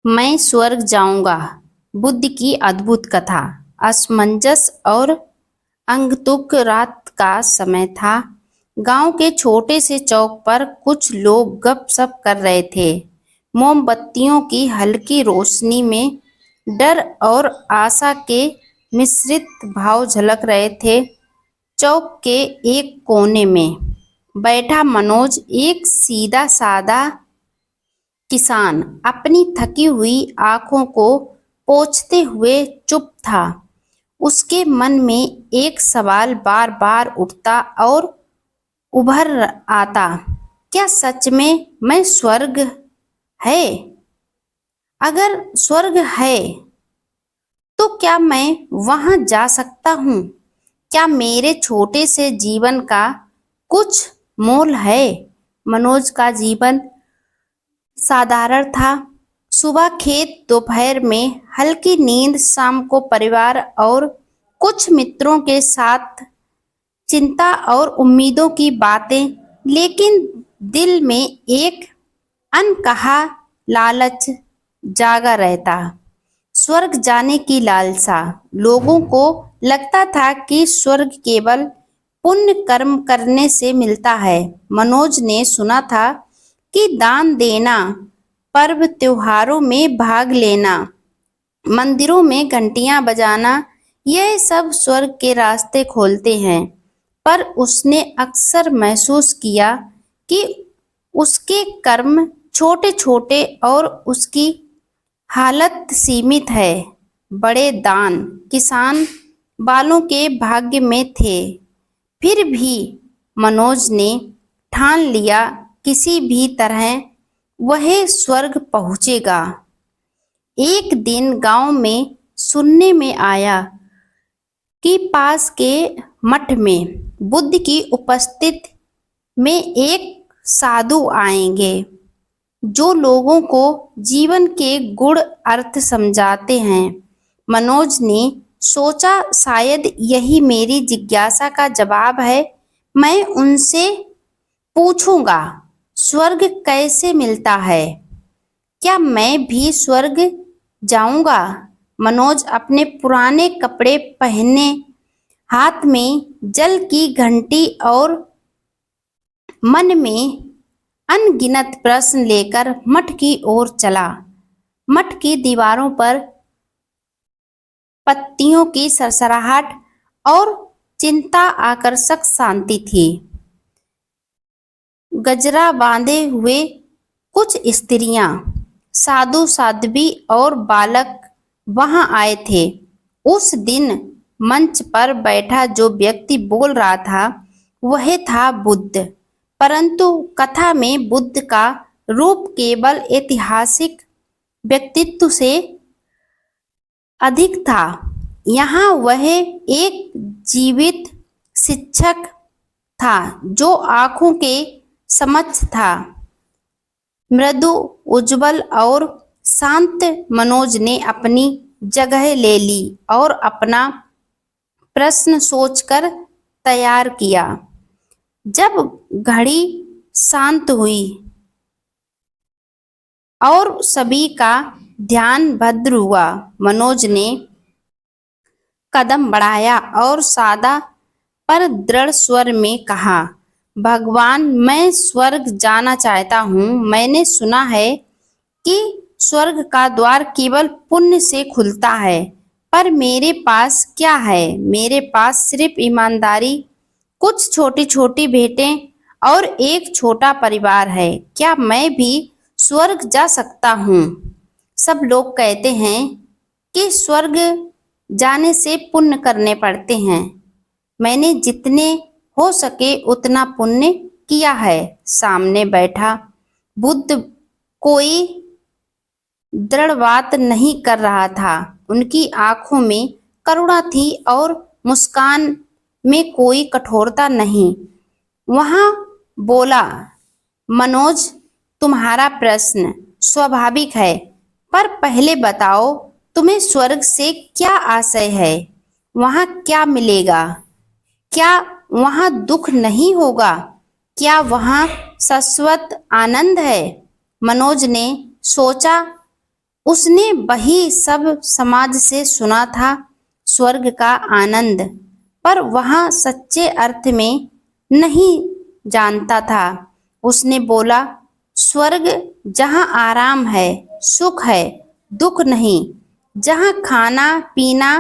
मैं स्वर्ग जाऊंगा। बुद्ध की अद्भुत कथा। असमंजस और अंगतुक रात का समय था। गांव के छोटे से चौक पर कुछ लोग गपशप कर रहे थे। मोमबत्तियों की हल्की रोशनी में डर और आशा के मिश्रित भाव झलक रहे थे। चौक के एक कोने में बैठा मनोज, एक सीधा सादा किसान, अपनी थकी हुई आंखों को पोंछते हुए चुप था। उसके मन में एक सवाल बार बार उठता और उभर आता, क्या सच में मैं स्वर्ग है? अगर स्वर्ग है तो क्या मैं वहां जा सकता हूँ? क्या मेरे छोटे से जीवन का कुछ मोल है? मनोज का जीवन साधारण था। सुबह खेत, दोपहर में हल्की नींद, शाम को परिवार और कुछ मित्रों के साथ चिंता और उम्मीदों की बातें। लेकिन दिल में एक अनकहा लालच जागा रहता, स्वर्ग जाने की लालसा। लोगों को लगता था कि स्वर्ग केवल पुण्य कर्म करने से मिलता है। मनोज ने सुना था कि दान देना, पर्व त्योहारों में भाग लेना, मंदिरों में घंटियां बजाना, यह सब स्वर्ग के रास्ते खोलते हैं। पर उसने अक्सर महसूस किया कि उसके कर्म छोटे छोटे और उसकी हालत सीमित है। बड़े दान किसान बालों के भाग्य में थे। फिर भी मनोज ने ठान लिया, किसी भी तरह वह स्वर्ग पहुंचेगा। एक दिन गांव में सुनने में आया कि पास के मठ में बुद्ध की उपस्थिति में एक साधु आएंगे जो लोगों को जीवन के गुण अर्थ समझाते हैं। मनोज ने सोचा, शायद यही मेरी जिज्ञासा का जवाब है। मैं उनसे पूछूंगा, स्वर्ग कैसे मिलता है? क्या मैं भी स्वर्ग जाऊंगा? मनोज अपने पुराने कपड़े पहने, हाथ में जल की घंटी और मन में अनगिनत प्रश्न लेकर मठ की ओर चला। मठ की दीवारों पर पत्तियों की सरसराहट और चिंता आकर्षक शांति थी। गजरा बांधे हुए कुछ स्त्रियां, साधु साध्वी और बालक वहां आए थे। उस दिन मंच पर बैठा जो व्यक्ति बोल रहा था वह था बुद्ध, परंतु कथा में बुद्ध का रूप केवल ऐतिहासिक व्यक्तित्व से अधिक था। यहाँ वह एक जीवित शिक्षक था जो आंखों के समक्ष था, मृदु, उज्जवल और शांत। मनोज ने अपनी जगह ले ली और अपना प्रश्न सोचकर तैयार किया। जब घड़ी शांत हुई और सभी का ध्यान भद्र हुआ, मनोज ने कदम बढ़ाया और सादा पर दृढ़ स्वर में कहा, भगवान, मैं स्वर्ग जाना चाहता हूँ। मैंने सुना है कि स्वर्ग का द्वार केवल पुण्य से खुलता है, पर मेरे पास क्या है? मेरे पास सिर्फ ईमानदारी, कुछ छोटी छोटी भेंटें और एक छोटा परिवार है। क्या मैं भी स्वर्ग जा सकता हूँ? सब लोग कहते हैं कि स्वर्ग जाने से पुण्य करने पड़ते हैं। मैंने जितने हो सके उतना पुण्य किया है। सामने बैठा बुद्ध कोई दृढ़ बात नहीं कर रहा था। उनकी आंखों में करुणा थी और मुस्कान में कोई कठोरता नहीं। वहां बोला, मनोज, तुम्हारा प्रश्न स्वाभाविक है, पर पहले बताओ, तुम्हें स्वर्ग से क्या आशय है? वहां क्या मिलेगा? क्या वहां दुख नहीं होगा? क्या वहां शाश्वत आनंद है? मनोज ने सोचा, उसने वही सब समाज से सुना था, स्वर्ग का आनंद, पर वहाँ सच्चे अर्थ में नहीं जानता था। उसने बोला, स्वर्ग जहाँ आराम है, सुख है, दुख नहीं, जहाँ खाना पीना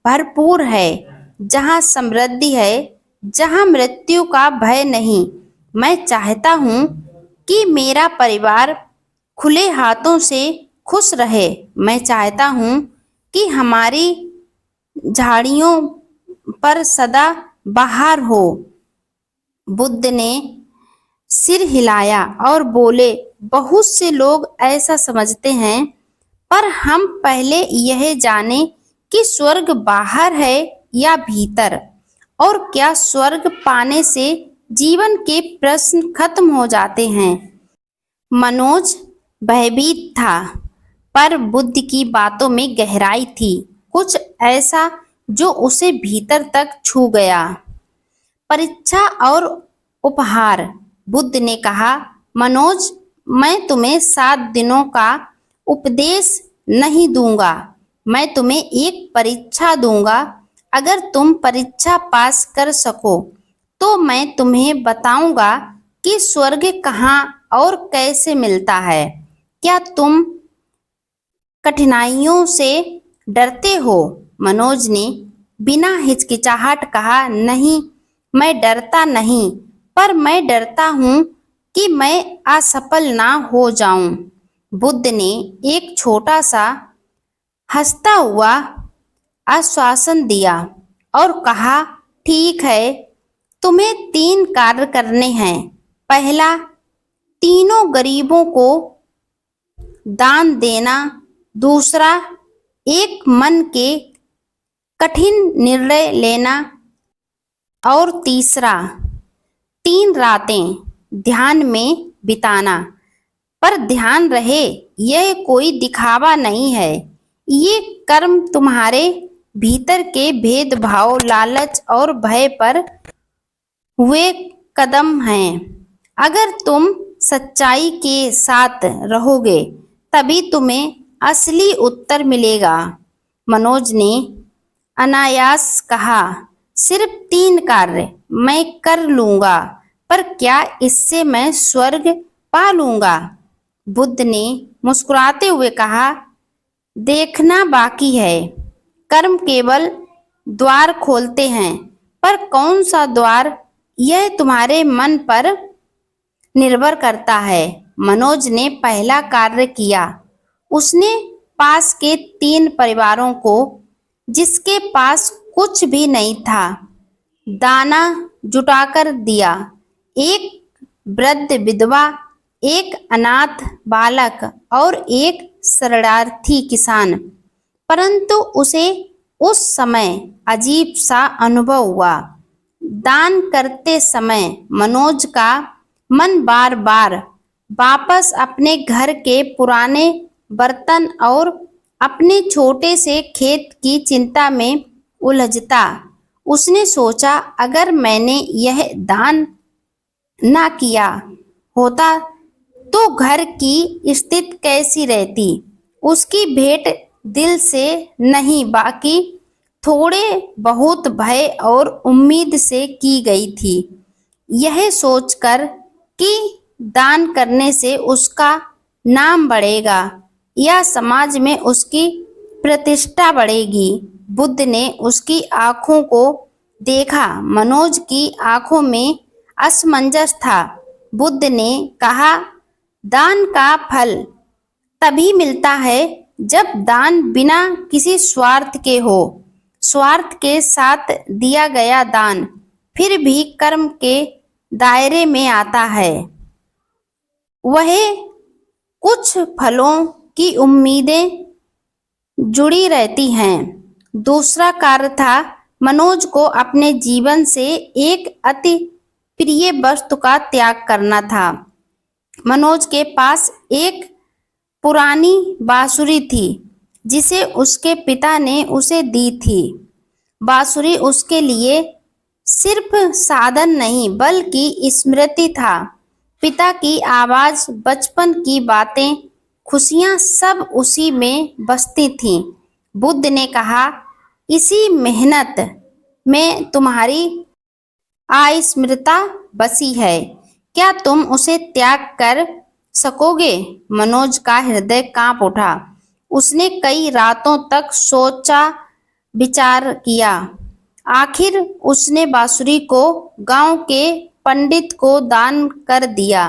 भरपूर है, जहाँ समृद्धि है, जहाँ मृत्यु का भय नहीं। मैं चाहता हूँ कि मेरा परिवार खुले हाथों से खुश रहे। मैं चाहता हूँ कि हमारी झाड़ियों पर सदा बहार हो। बुद्ध ने सिर हिलाया और बोले, बहुत से लोग ऐसा समझते हैं, पर हम पहले यह जाने कि स्वर्ग बाहर है या भीतर, और क्या स्वर्ग पाने से जीवन के प्रश्न खत्म हो जाते हैं। मनोज भयभीत था, पर बुद्ध की बातों में गहराई थी, कुछ ऐसा जो उसे भीतर तक छू गया। परीक्षा और उपहार। बुद्ध ने कहा, मनोज, मैं तुम्हें 7 दिनों का उपदेश नहीं दूंगा, मैं तुम्हें एक परीक्षा दूंगा। अगर तुम परीक्षा पास कर सको तो मैं तुम्हें बताऊंगा कि स्वर्ग कहाँ और कैसे मिलता है। क्या तुम कठिनाइयों से डरते हो? मनोज ने बिना हिचकिचाहट कहा, नहीं, मैं डरता नहीं, पर मैं डरता हूँ कि मैं असफल ना हो जाऊं। बुद्ध ने एक छोटा सा हंसता हुआ आश्वासन दिया और कहा, ठीक है, तुम्हें 3 कार्य करने हैं। पहला, तीनों गरीबों को दान देना। दूसरा, एक मन के कठिन निर्णय लेना। और तीसरा, 3 रातें ध्यान में बिताना। पर ध्यान रहे, यह कोई दिखावा नहीं है, ये कर्म तुम्हारे भीतर के भेदभाव, लालच और भय पर हुए कदम हैं। अगर तुम सच्चाई के साथ रहोगे तभी तुम्हें असली उत्तर मिलेगा। मनोज ने अनायास कहा, सिर्फ 3 कार्य मैं कर लूंगा, पर क्या इससे मैं स्वर्ग पा लूंगा? बुद्ध ने मुस्कुराते हुए कहा, देखना बाकी है। कर्म केवल द्वार खोलते हैं, पर कौन सा द्वार, यह तुम्हारे मन पर निर्भर करता है। मनोज ने पहला कार्य किया। उसने पास के 3 परिवारों को, जिसके पास कुछ भी नहीं था, दाना जुटाकर दिया। एक वृद्ध विधवा, एक अनाथ बालक और एक शरणार्थी किसान। परंतु उसे उस समय अजीब सा अनुभव हुआ। दान करते समय मनोज का मन बार बार वापस अपने घर के पुराने बर्तन और अपने छोटे से खेत की चिंता में उलझता। उसने सोचा, अगर मैंने यह दान ना किया होता तो घर की स्थिति कैसी रहती। उसकी भेंट दिल से नहीं, बाकी थोड़े बहुत भय और उम्मीद से की गई थी। यह सोचकर कि दान करने से उसका नाम बढ़ेगा या समाज में उसकी प्रतिष्ठा बढ़ेगी। बुद्ध ने उसकी आंखों को देखा। मनोज की आंखों में असमंजस था। बुद्ध ने कहा, दान का फल तभी मिलता है जब दान बिना किसी स्वार्थ के हो। स्वार्थ के साथ दिया गया दान फिर भी कर्म के दायरे में आता है। वह कुछ फलों की उम्मीदें जुड़ी रहती हैं। दूसरा कार्य था मनोज को अपने जीवन से एक अति प्रिय वस्तु का त्याग करना था। मनोज के पास एक पुरानी बांसुरी थी जिसे उसके पिता ने उसे दी थी। बांसुरी उसके लिए सिर्फ साधन नहीं बल्कि स्मृति था। पिता की आवाज, बचपन की बातें खुशियां सब उसी में बसती थीं। बुद्ध ने कहा, इसी मेहनत में तुम्हारी अस्मिता बसी है। क्या तुम उसे त्याग कर सकोगे? मनोज का हृदय कांप उठा। उसने कई रातों तक सोचा विचार किया। आखिर उसने बांसुरी को गांव के पंडित को दान कर दिया,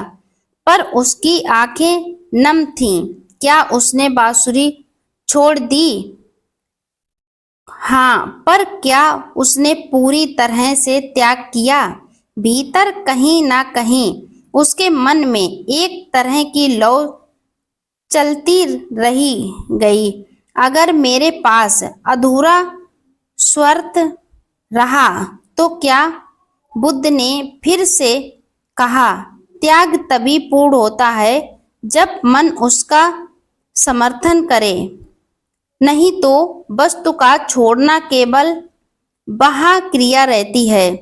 पर उसकी आंखें नम थीं। क्या उसने बांसुरी छोड़ दी? हाँ, पर क्या उसने पूरी तरह से त्याग किया? भीतर कहीं ना कहीं उसके मन में एक तरह की लौ चलती रही गई। अगर मेरे पास अधूरा स्वार्थ रहा तो क्या? बुद्ध ने फिर से कहा, त्याग तभी पूर्ण होता है जब मन उसका समर्थन करे, नहीं तो वस्तु का छोड़ना केवल बाह्य क्रिया रहती है।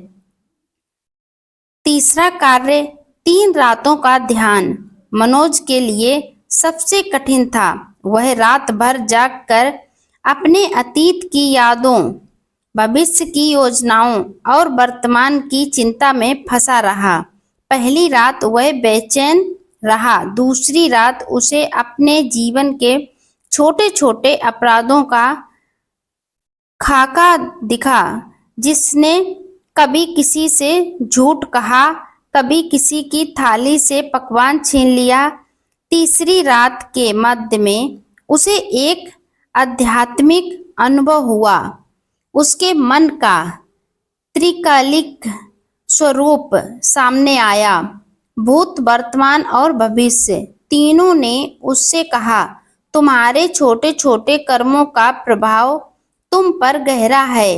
तीसरा कार्य, 3 रातों का ध्यान मनोज के लिए सबसे कठिन था। वह रात भर जागकर अपने अतीत की यादों, भविष्य की योजनाओं और वर्तमान की चिंता में फंसा रहा। पहली रात वह बेचैन रहा। दूसरी रात उसे अपने जीवन के छोटे छोटे अपराधों का खाका दिखा, जिसने कभी किसी से झूठ कहा, कभी किसी की थाली से पकवान छीन लिया। तीसरी रात के मध्य में उसे एक आध्यात्मिक अनुभव हुआ। उसके मन का त्रिकालिक स्वरूप सामने आया। भूत, वर्तमान और भविष्य तीनों ने उससे कहा, तुम्हारे छोटे छोटे कर्मों का प्रभाव तुम पर गहरा है।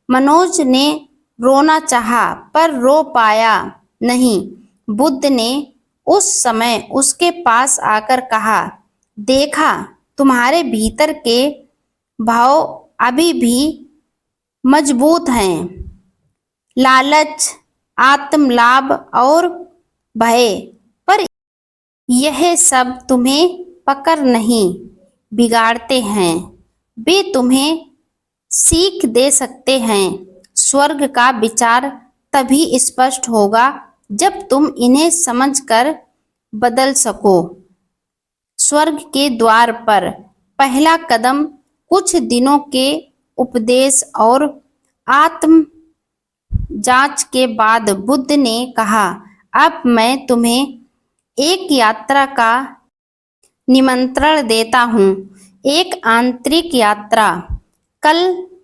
मनोज ने रोना चाहा, पर रो पाया नहीं। बुद्ध ने उस समय उसके पास आकर कहा, देखा, तुम्हारे भीतर के भाव अभी भी मजबूत हैं। लालच, आत्मलाभ और भय, पर यह सब तुम्हें पकड़ नहीं बिगाड़ते हैं। वे तुम्हें सीख दे सकते हैं। स्वर्ग का विचार तभी स्पष्ट होगा जब तुम इन्हें समझकर बदल सको। स्वर्ग के द्वार पर पहला कदम कुछ दिनों के उपदेश और आत्म जांच के बाद बुद्ध ने कहा, अब मैं तुम्हें एक यात्रा का निमंत्रण देता हूँ, एक आंतरिक यात्रा। कल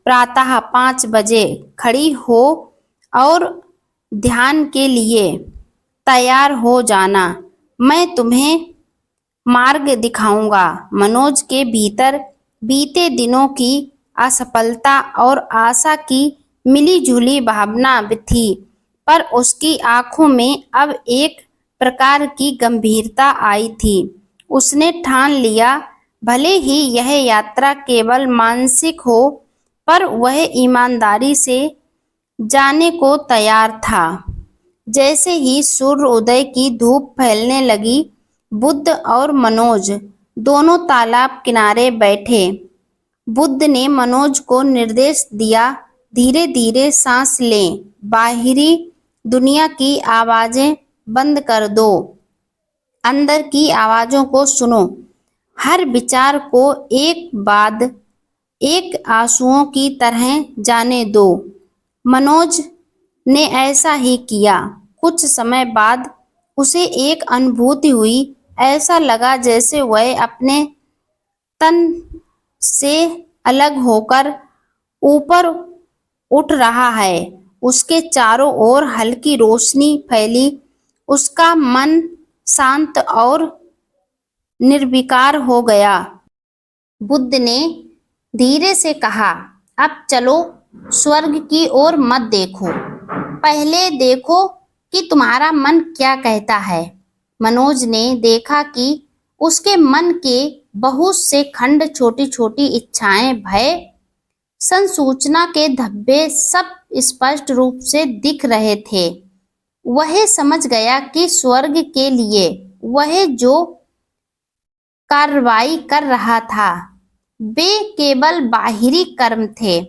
प्रातः 5 बजे खड़ी हो और ध्यान के लिए तैयार हो जाना। मैं तुम्हें मार्ग दिखाऊंगा। मनोज के भीतर बीते दिनों की असफलता और आशा की मिलीजुली भावना थी, पर उसकी आंखों में अब एक प्रकार की गंभीरता आई थी। उसने ठान लिया, भले ही यह यात्रा केवल मानसिक हो, पर वह ईमानदारी से जाने को तैयार था। जैसे ही सूर्य उदय की धूप फैलने लगी, बुद्ध और मनोज दोनों तालाब किनारे बैठे। बुद्ध ने मनोज को निर्देश दिया, धीरे धीरे सांस लें, बाहरी दुनिया की आवाजें बंद कर दो, अंदर की आवाजों को सुनो। हर विचार को एक बाद एक आंसुओं की तरह जाने दो। मनोज ने ऐसा ही किया। कुछ समय बाद उसे एक अनुभूति हुई। ऐसा लगा जैसे वह अपने तन से अलग होकर ऊपर उठ रहा है। उसके चारों ओर हल्की रोशनी फैली। उसका मन शांत और निर्विकार हो गया। बुद्ध ने धीरे से कहा, अब चलो, स्वर्ग की ओर मत देखो, पहले देखो कि तुम्हारा मन क्या कहता है। मनोज ने देखा कि उसके मन के बहुत से खंड, छोटी छोटी इच्छाएं, भय, संसूचना के धब्बे सब स्पष्ट रूप से दिख रहे थे। वह समझ गया कि स्वर्ग के लिए वह जो कार्रवाई कर रहा था। वे केवल बाहरी कर्म थे,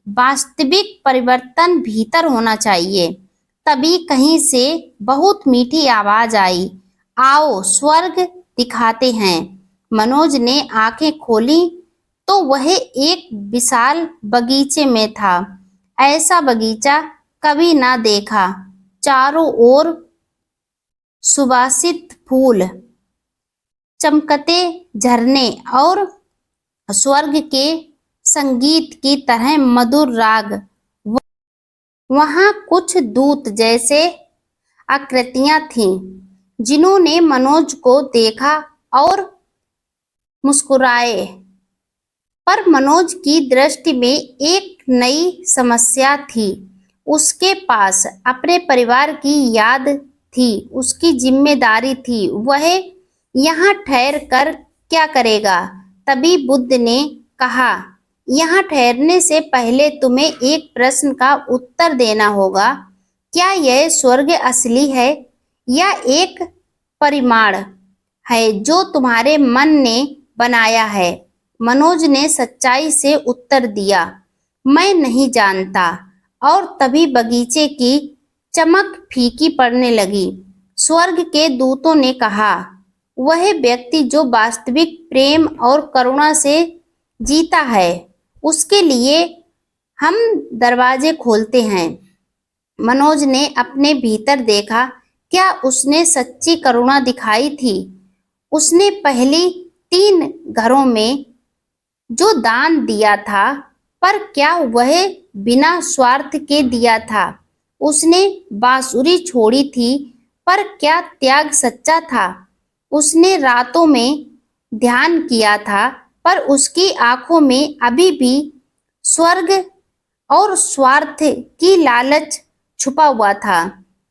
वास्तविक परिवर्तन भीतर होना चाहिए। तभी कहीं से बहुत मीठी आवाज आई, आओ स्वर्ग दिखाते हैं। मनोज ने आंखें खोली तो वह एक विशाल बगीचे में था। ऐसा बगीचा कभी ना देखा। चारों ओर सुवासित फूल, चमकते झरने और स्वर्ग के संगीत की तरह मधुर राग। वहां कुछ दूत जैसे आकृतियां थीं, जिन्होंने मनोज को देखा और मुस्कुराए। पर मनोज की दृष्टि में एक नई समस्या थी। उसके पास अपने परिवार की याद थी, उसकी जिम्मेदारी थी। वह यहाँ ठहर कर क्या करेगा? तभी बुद्ध ने कहा, यहाँ ठहरने से पहले तुम्हें एक प्रश्न का उत्तर देना होगा। क्या यह स्वर्ग असली है या एक परिमाण है जो तुम्हारे मन ने बनाया है? मनोज ने सच्चाई से उत्तर दिया, मैं नहीं जानता। और तभी बगीचे की चमक फीकी पड़ने लगी। स्वर्ग के दूतों ने कहा, वह व्यक्ति जो वास्तविक प्रेम और करुणा से जीता है, उसके लिए हम दरवाजे खोलते हैं। मनोज ने अपने भीतर देखा। क्या उसने सच्ची करुणा दिखाई थी? उसने पहली 3 घरों में जो दान दिया था, पर क्या वह बिना स्वार्थ के दिया था? उसने बांसुरी छोड़ी थी, पर क्या त्याग सच्चा था? उसने रातों में ध्यान किया था, पर उसकी आंखों में अभी भी स्वर्ग और स्वार्थ की लालच छुपा हुआ था।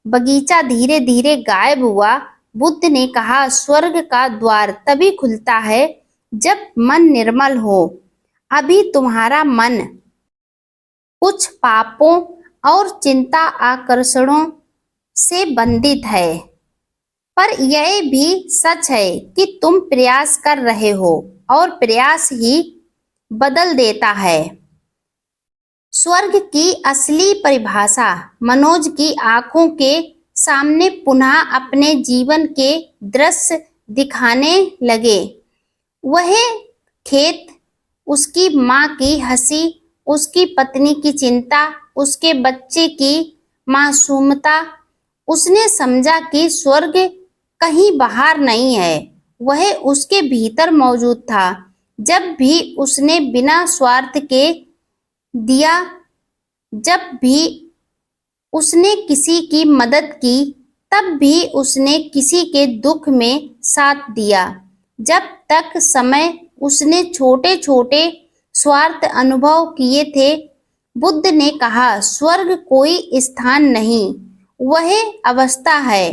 बगीचा धीरे धीरे गायब हुआ। बुद्ध ने कहा, स्वर्ग का द्वार तभी खुलता है जब मन निर्मल हो। अभी तुम्हारा मन कुछ पापों और चिंता आकर्षणों से बंधित है, पर यह भी सच है कि तुम प्रयास कर रहे हो और प्रयास ही बदल देता है। स्वर्ग की असली परिभाषा मनोज की आंखों के सामने पुनः अपने जीवन के दृश्य दिखाने लगे। वह खेत, उसकी माँ की हंसी, उसकी पत्नी की चिंता, उसके बच्चे की मासूमता। उसने समझा कि स्वर्ग कहीं बाहर नहीं है, वह उसके भीतर मौजूद था। जब भी उसने बिना स्वार्थ के दिया, जब भी उसने किसी की मदद की, तब भी उसने किसी के दुख में साथ दिया। जब तक समय उसने छोटे छोटे स्वार्थ अनुभव किए थे। बुद्ध ने कहा, स्वर्ग कोई स्थान नहीं, वह अवस्था है।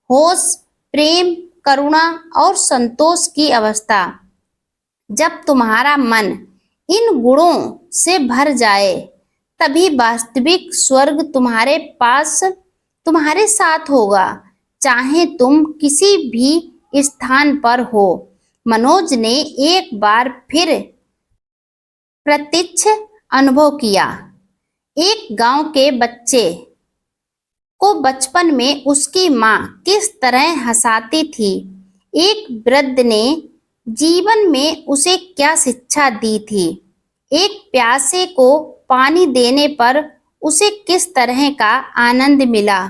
होश, प्रेम, करुणा और संतोष की अवस्था। जब तुम्हारा मन इन गुणों से भर जाए, तभी वास्तविक स्वर्ग तुम्हारे पास, तुम्हारे साथ होगा, चाहे तुम किसी भी स्थान पर हो। मनोज ने एक बार फिर प्रत्यक्ष अनुभव किया। एक गांव के बच्चे को बचपन में उसकी माँ किस तरह हंसाती थी। एक वृद्ध ने जीवन में उसे क्या शिक्षा दी थी। एक प्यासे को पानी देने पर उसे किस तरह का आनंद मिला।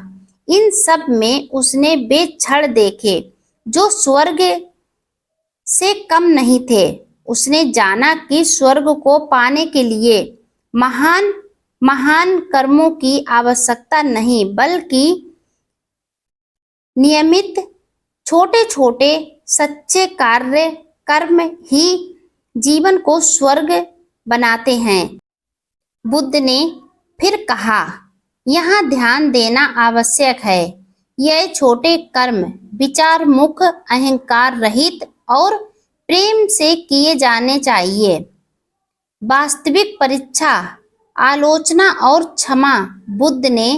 इन सब में उसने वे क्षण देखे जो स्वर्ग से कम नहीं थे। उसने जाना कि स्वर्ग को पाने के लिए महान महान कर्मों की आवश्यकता नहीं, बल्कि नियमित छोटे छोटे सच्चे कर्म ही जीवन को स्वर्ग बनाते हैं। बुद्ध ने फिर कहा, यहाँ ध्यान देना आवश्यक है। यह छोटे कर्म विचार मुक्त, अहंकार रहित और प्रेम से किए जाने चाहिए। वास्तविक परीक्षा, आलोचना और क्षमा। बुद्ध ने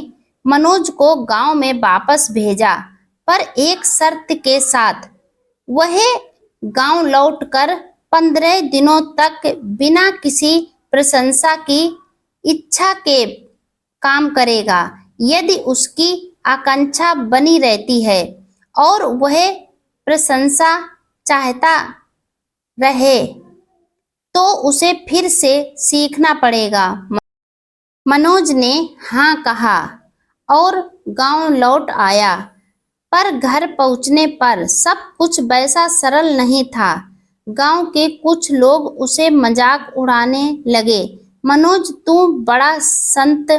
मनोज को गांव में वापस भेजा, पर एक शर्त के साथ। वह गांव लौटकर 15 दिनों तक बिना किसी प्रशंसा की इच्छा के काम करेगा। यदि उसकी आकांक्षा बनी रहती है और वह प्रशंसा चाहता रहे तो उसे फिर से सीखना पड़ेगा। मनोज ने हाँ कहा और गांव लौट आया, पर घर पहुंचने पर सब कुछ वैसा सरल नहीं था। गांव के कुछ लोग उसे मजाक उड़ाने लगे। मनोज, तू बड़ा संत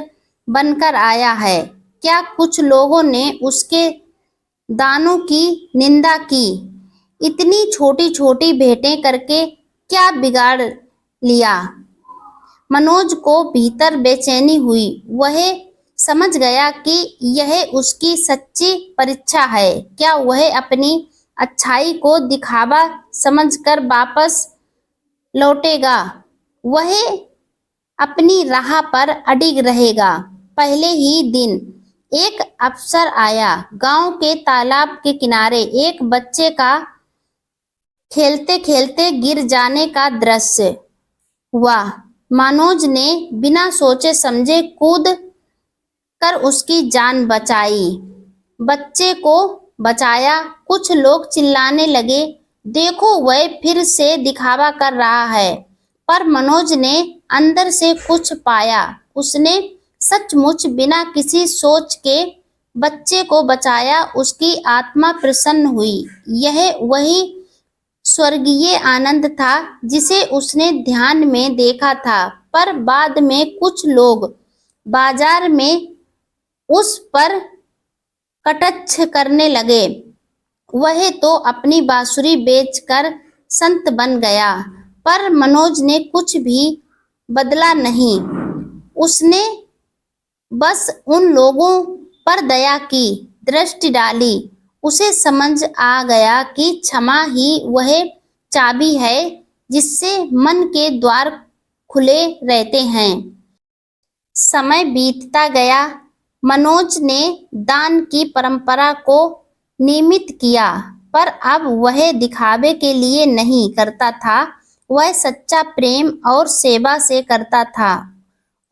बनकर आया है क्या? कुछ लोगों ने उसके दानों की निंदा की। इतनी छोटी छोटी भेंटें करके क्या बिगाड़ लिया? मनोज को भीतर बेचैनी हुई। वह समझ गया कि यह उसकी सच्ची परीक्षा है। क्या वह अपनी अच्छाई को दिखावा समझकर वापस लौटेगा? वह अपनी राह पर अडिग रहेगा। पहले ही दिन एक अफसर आया। गांव के तालाब के किनारे एक बच्चे का खेलते खेलते गिर जाने का दृश्य हुआ। मनोज ने बिना सोचे समझे कूद कर उसकी जान बचाई। बच्चे को बचाया। कुछ लोग चिल्लाने लगे, देखो वह फिर से दिखावा कर रहा है। पर मनोज ने अंदर से कुछ पाया। उसने सचमुच बिना किसी सोच के बच्चे को बचाया। उसकी आत्मा प्रसन्न हुई। यह वही स्वर्गीय आनंद था जिसे उसने ध्यान में देखा था। पर बाद में कुछ लोग बाजार में उस पर कटाक्ष करने लगे। वह तो अपनी बांसुरी बेचकर संत बन गया। पर मनोज ने कुछ भी बदला नहीं। उसने बस उन लोगों पर दया की दृष्टि डाली। उसे समझ आ गया कि क्षमा ही वह चाबी है जिससे मन के द्वार खुले रहते हैं। समय बीतता गया। मनोज ने दान की परंपरा को नियमित किया, पर अब वह दिखावे के लिए नहीं करता था। वह सच्चा प्रेम और सेवा से करता था।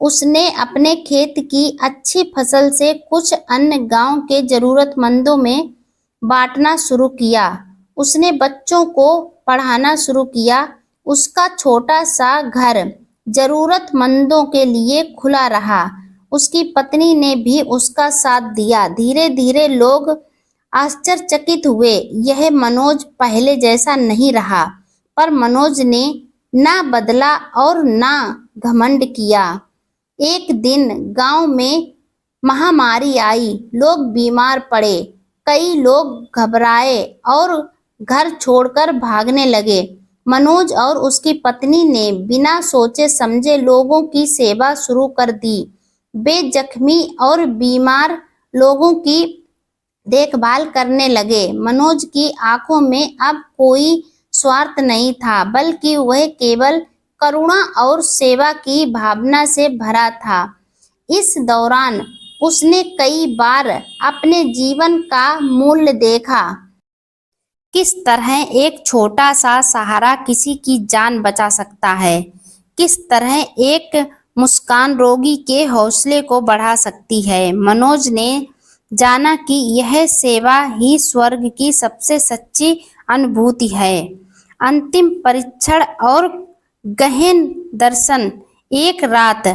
उसने अपने खेत की अच्छी फसल से कुछ अन्न गांव के जरूरतमंदों में बांटना शुरू किया। उसने बच्चों को पढ़ाना शुरू किया। उसका छोटा सा घर जरूरतमंदों के लिए खुला रहा। उसकी पत्नी ने भी उसका साथ दिया। धीरे धीरे लोग आश्चर्यचकित हुए। यह मनोज पहले जैसा नहीं रहा। पर मनोज ने ना बदला और ना घमंड किया। एक दिन गांव में महामारी आई। लोग बीमार पड़े। कई लोग घबराए और घर छोड़कर भागने लगे। मनोज और उसकी पत्नी ने बिना सोचे समझे लोगों की सेवा शुरू कर दी। वे जख्मी और बीमार लोगों की देखभाल करने लगे। मनोज की आंखों में अब कोई स्वार्थ नहीं था, बल्कि वह केवल करुणा और सेवा की भावना से भरा था। इस दौरान उसने कई बार अपने जीवन का मूल्य देखा। किस तरह एक छोटा सा सहारा किसी की जान बचा सकता है। किस तरह एक मुस्कान रोगी के हौसले को बढ़ा सकती है। मनोज ने जाना कि यह सेवा ही स्वर्ग की सबसे सच्ची अनुभूति है। अंतिम परीक्षण और गहन दर्शन। एक रात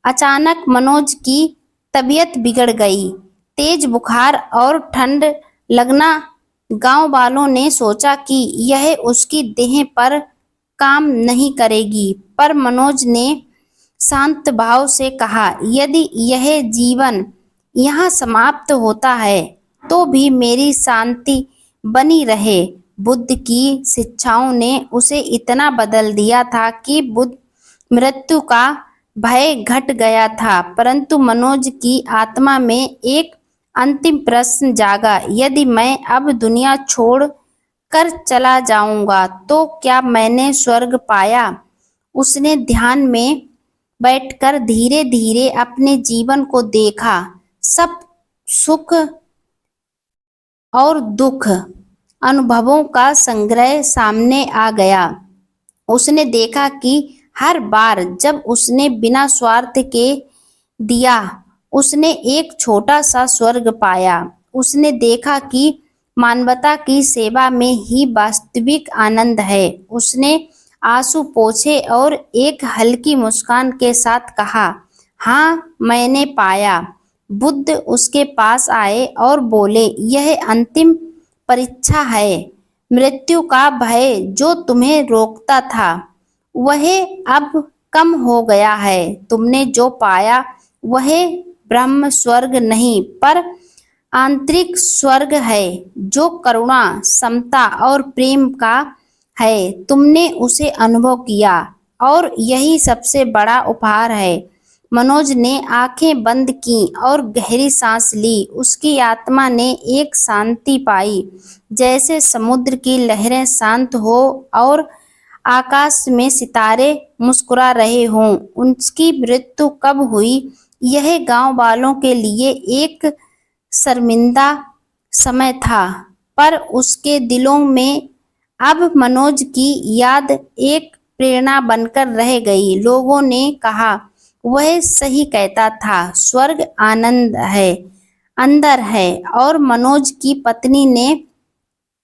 अचानक मनोज की तबीयत बिगड़ गई। तेज बुखार और ठंड लगना। गांव वालों ने सोचा कि यह उसकी देह पर काम नहीं करेगी, पर मनोज ने शांत भाव से कहा, यदि यह जीवन यहाँ समाप्त होता है तो भी मेरी शांति बनी रहे। बुद्ध की शिक्षाओं ने उसे इतना बदल दिया था कि बुद्ध मृत्यु का भय घट गया था। परंतु मनोज की आत्मा में एक अंतिम प्रश्न जागा, यदि मैं अब दुनिया छोड़ कर चला जाऊंगा तो क्या मैंने स्वर्ग पाया? उसने ध्यान में बैठकर धीरे धीरे अपने जीवन को देखा। सब सुख और दुख, अनुभवों का संग्रह सामने आ गया। उसने देखा कि हर बार जब उसने बिना स्वार्थ के दिया, उसने एक छोटा सा स्वर्ग पाया। उसने देखा कि मानवता की सेवा में ही वास्तविक आनंद है। उसने आंसू पोंछे और एक हल्की मुस्कान के साथ कहा, हाँ, मैंने पाया। बुद्ध उसके पास आए और बोले, यह अंतिम परीक्षा है। मृत्यु का भय जो तुम्हें रोकता था, वह अब कम हो गया है। तुमने जो पाया वह ब्रह्म स्वर्ग नहीं, पर आंतरिक स्वर्ग है, जो करुणा, समता और प्रेम का है। तुमने उसे अनुभव किया और यही सबसे बड़ा उपहार है। मनोज ने आंखें बंद की और गहरी सांस ली। उसकी आत्मा ने एक शांति पाई, जैसे समुद्र की लहरें शांत हो और आकाश में सितारे मुस्कुरा रहे हों। उसकी मृत्यु कब हुई, यह गांव वालों के लिए एक शर्मिंदा समय था, पर उसके दिलों में अब मनोज की याद एक प्रेरणा बनकर रह गई। लोगों ने कहा, वह सही कहता था, स्वर्ग आनंद है, अंदर है। और मनोज की पत्नी ने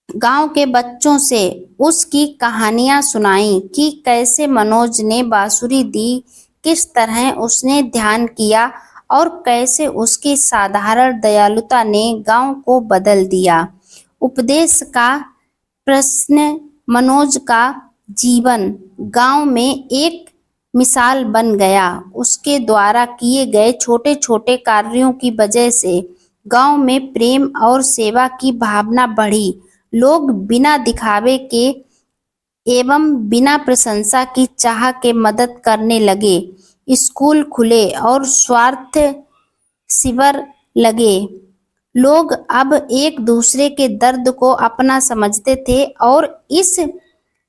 गांव के बच्चों से उसकी कहानियां सुनाई कि कैसे मनोज ने बांसुरी दी, किस तरह उसने ध्यान किया और कैसे उसकी साधारण दयालुता ने गांव को बदल दिया। उपदेश का प्रश्न मनोज का जीवन गांव में एक मिसाल बन गया। उसके द्वारा किए गए छोटे छोटे कार्यों की वजह से गांव में प्रेम और सेवा की भावना बढ़ी। लोग बिना दिखावे के एवं बिना प्रशंसा की चाह के मदद करने लगे। स्कूल खुले और स्वार्थ शिविर लगे। लोग अब एक दूसरे के दर्द को अपना समझते थे और इस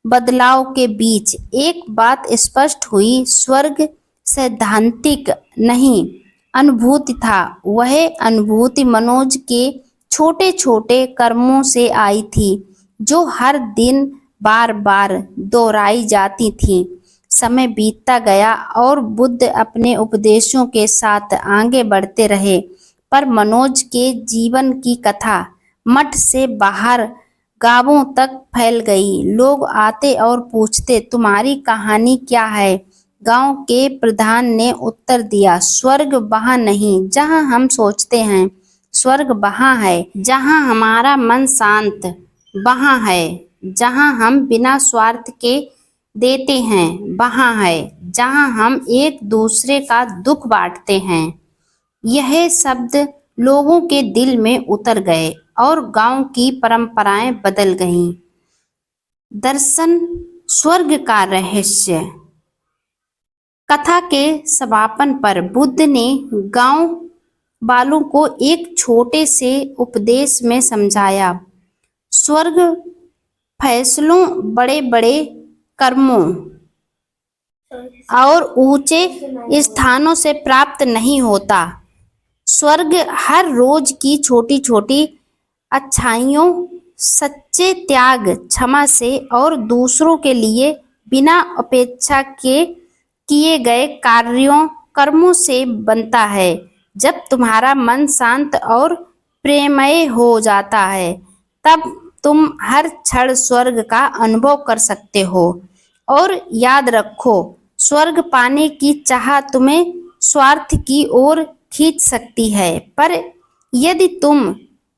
बदलाव के बीच एक बात स्पष्ट हुई, स्वर्ग सैद्धांतिक नहीं, अनुभूति था। वह अनुभूति मनोज के छोटे छोटे कर्मों से आई थी, जो हर दिन बार बार दोहराई जाती थी। समय बीतता गया और बुद्ध अपने उपदेशों के साथ आगे बढ़ते रहे, पर मनोज के जीवन की कथा मठ से बाहर गांवों तक फैल गई। लोग आते और पूछते, तुम्हारी कहानी क्या है? गांव के प्रधान ने उत्तर दिया, स्वर्ग वहां नहीं जहां हम सोचते हैं, स्वर्ग वहां है जहां हमारा मन शांत, वहां है जहां हम बिना स्वार्थ के देते हैं, वहां है जहां हम एक दूसरे का दुख बांटते हैं। यह शब्द लोगों के दिल में उतर गए और गांव की परंपराएं बदल गईं। दर्शन स्वर्ग का रहस्य। कथा के समापन पर बुद्ध ने गांव वालों को एक छोटे से उपदेश में समझाया, स्वर्ग फैसलों, बड़े बड़े कर्मों और ऊंचे स्थानों से प्राप्त नहीं होता। स्वर्ग हर रोज की छोटी छोटी अच्छाइयों, सच्चे त्याग, क्षमा से और दूसरों के लिए बिना अपेक्षा के किए गए कर्मों से बनता है। जब तुम्हारा मन शांत और प्रेममय हो जाता है, तब तुम हर क्षण स्वर्ग का अनुभव कर सकते हो। और याद रखो, स्वर्ग पाने की चाह तुम्हें स्वार्थ की ओर खींच सकती है, पर यदि तुम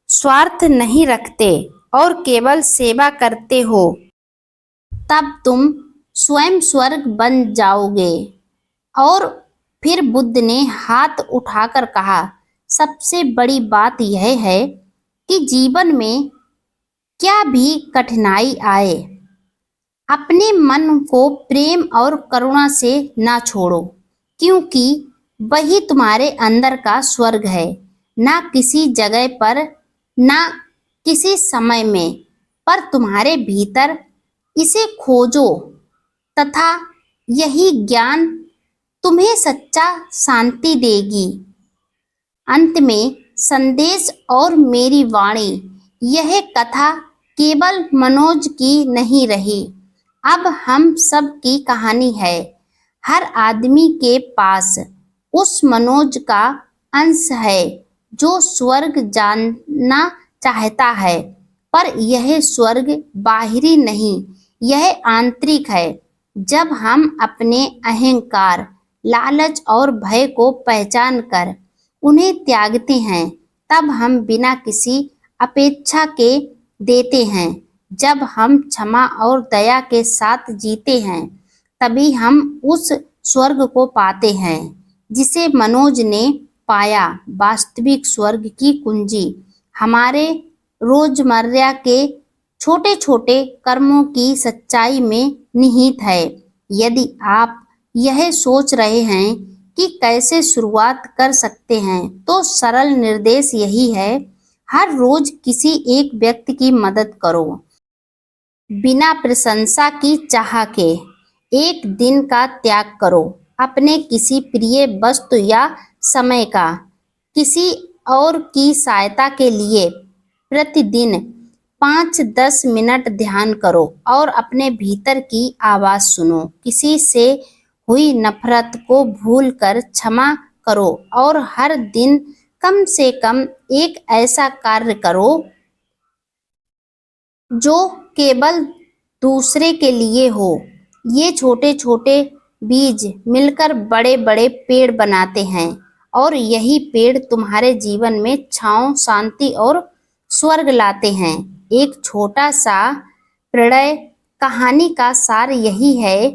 स्वार्थ नहीं रखते और केवल सेवा करते हो, तब तुम स्वयं स्वर्ग बन जाओगे। और फिर बुद्ध ने हाथ उठाकर कहा, सबसे बड़ी बात यह है कि जीवन में क्या भी कठिनाई आए, अपने मन को प्रेम और करुणा से ना छोड़ो, क्योंकि वही तुम्हारे अंदर का स्वर्ग है। ना किसी जगह पर, ना किसी समय में, पर तुम्हारे भीतर। इसे खोजो तथा यही ज्ञान तुम्हें सच्चा शांति देगी। अंत में संदेश और मेरी वाणी, यह कथा केवल मनोज की नहीं रही, अब हम सब की कहानी है। हर आदमी के पास उस मनोज का अंश है जो स्वर्ग जानना चाहता है, पर यह स्वर्ग बाहरी नहीं, यह आंतरिक है। जब हम अपने अहंकार, लालच और भय को पहचान कर उन्हें त्यागते हैं, तब हम बिना किसी अपेक्षा के देते हैं। जब हम क्षमा और दया के साथ जीते हैं, तभी हम उस स्वर्ग को पाते हैं जिसे मनोज ने पाया। वास्तविक स्वर्ग की कुंजी हमारे रोजमर्रा के छोटे छोटे कर्मों की सच्चाई में निहित है। यदि आप यह सोच रहे हैं कि कैसे शुरुआत कर सकते हैं, तो सरल निर्देश यही है: हर रोज किसी एक व्यक्ति की मदद करो, बिना प्रशंसा की चाह के। एक दिन का त्याग करो, अपने किसी प्रिय वस्तु या समय का। किसी और की सहायता के लिए प्रतिदिन 5-10 मिनट ध्यान करो और अपने भीतर की आवाज सुनो। किसी से हुई नफरत को भूलकर क्षमा करो और हर दिन कम से कम एक ऐसा कार्य करो जो केवल दूसरे के लिए हो। ये छोटे छोटे बीज मिलकर बड़े बड़े पेड़ बनाते हैं, और यही पेड़ तुम्हारे जीवन में छांव, शांति और स्वर्ग लाते हैं। एक छोटा सा प्रणय कहानी का सार यही है: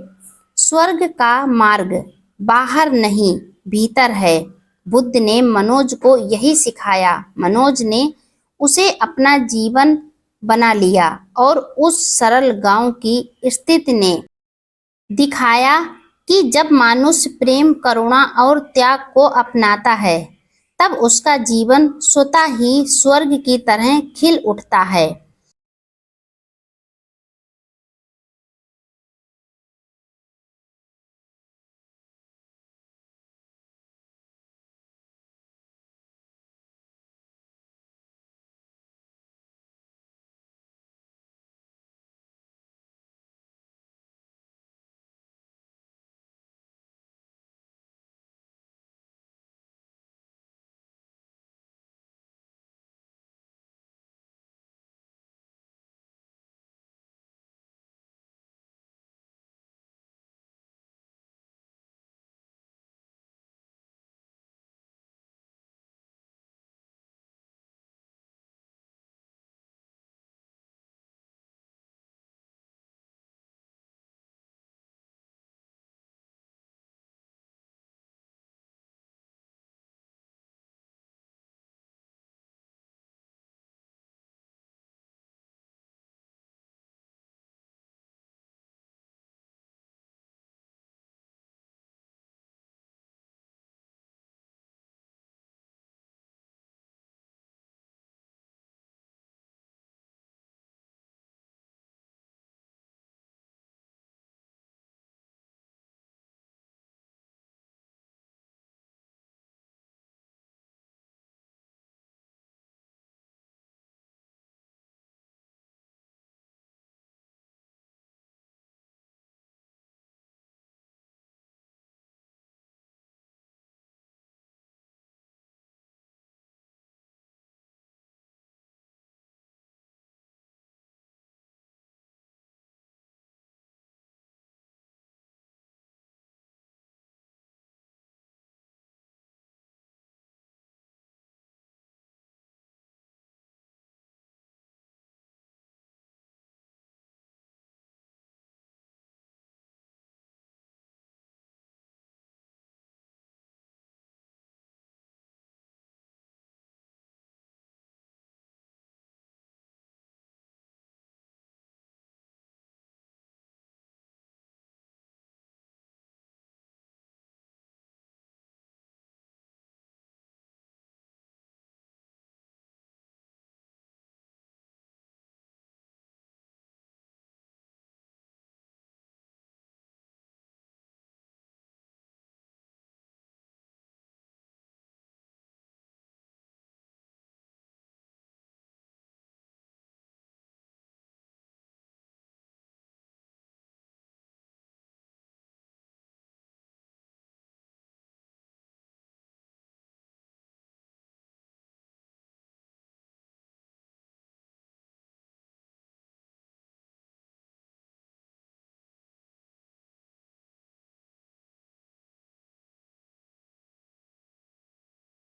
स्वर्ग का मार्ग बाहर नहीं, भीतर है। बुद्ध ने मनोज को यही सिखाया। मनोज ने उसे अपना जीवन बना लिया, और उस सरल गांव की स्थिति ने दिखाया कि जब मनुष्य प्रेम, करुणा और त्याग को अपनाता है, तब उसका जीवन स्वतः ही स्वर्ग की तरह खिल उठता है।